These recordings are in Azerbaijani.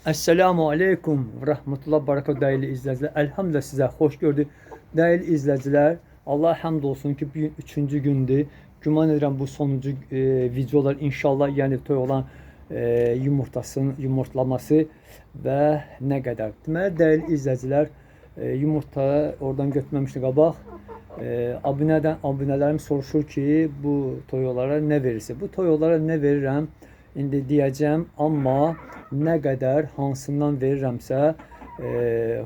Esselamu Aleyküm ve Rahmetullah Barakatuhu değerli izleyiciler. Elhamdülillah size hoş gördük. Değerli izleyiciler, Allah'a hamd olsun ki bugün 3-cü gündür. Güman edirəm bu sonuncu videolar inşallah yani toy olan yumurtasının yumurtlaması ve ne kadar. Deməli değerli izleyiciler, yumurta oradan götürməmişdik qabaq. Abunələrim soruşur ki bu toylara ne verirse. Bu toylara ne verirəm? İndi deyəcəm, amma nə qədər hansından verirəmsə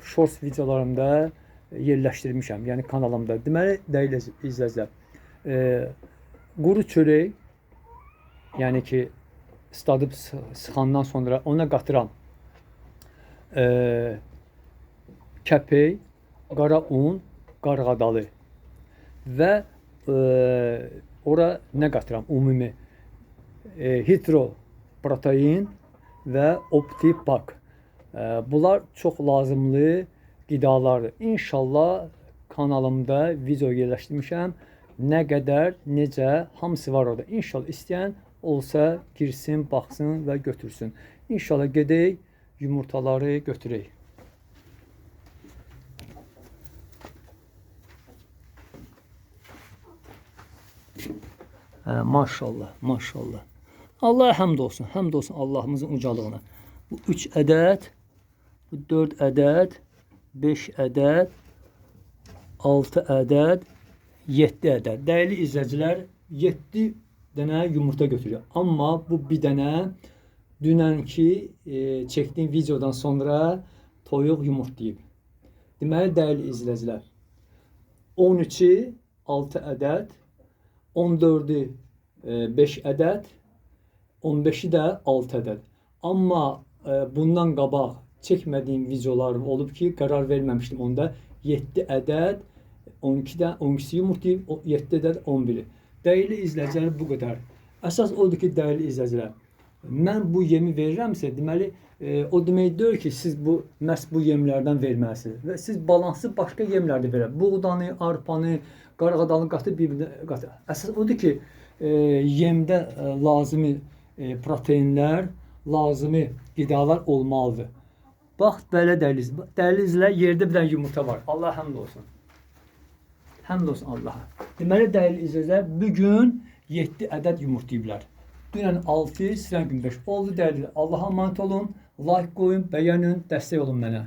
shorts videolarımda yerləşdirmişəm, yəni kanalımda. Deməli, dəyərli izləyicilər, quru çörək, yəni ki, isladıb sıxandan sonra ona qatıram kəpək, qara un, qarğadalı və ora nə qatıram ümumi hidroprotein ve OptiPak. Bunlar çok lazımlı qidalardır. İnşallah kanalımda video yerləşdirmişəm. Nə qədər, necə, hamısı var orada. İnşallah istəyən olsa girsin, baxsın və götürsün. İnşallah gedək, yumurtaları götürək. Maşallah, maşallah. Allah'a hamd olsun. Hamd olsun Allah'ımızın ucalığına. Bu 3 adet, bu 4 adet, 5 adet, 6 adet, 7 adet. Değerli izleyiciler, 7 dənə yumurta götürüyor. Amma bu bir dənə dünənki çektiğim videodan sonra toyuq yumurtlayıb. Deməli, değerli izleyiciler, 13'ü 6 adet, 14'ü 5 adet, 15'i de 6 adet. Amma bundan qabaq çekmediğim videolar olub ki, qərar verməmişdim onda. 7 adet, 12'si yumurtlayıb, 7 adet 11'i. Değerli izləyicilər, bu qədər. Əsas odur ki, değerli izləyicilər, mən bu yemi verirəmsə, deməli, o demək deyil ki, siz məhz bu yemlərdən verməlisiniz. Və siz balanslı başqa yemlər də verər. Buğdanı, arpanı, qarğadalını qatıb bir-birinə qatır. Əsas odur ki, yemdə lazımi proteinlər, lazımi qidalar olmalıdır. Bax, belə dəyərli izləyicilər, yerdə bir dənə yumurta var. Allah həmd olsun. Həmd olsun Allaha. Deməli, dəyərli izləyicilər, bugün 7 ədəd yumurtlayıblar. Dünən 6, sizdən gün 5 oldu dəyərli. Allaha emanet olun, like qoyun, bəyənin, dəstək olun mənə.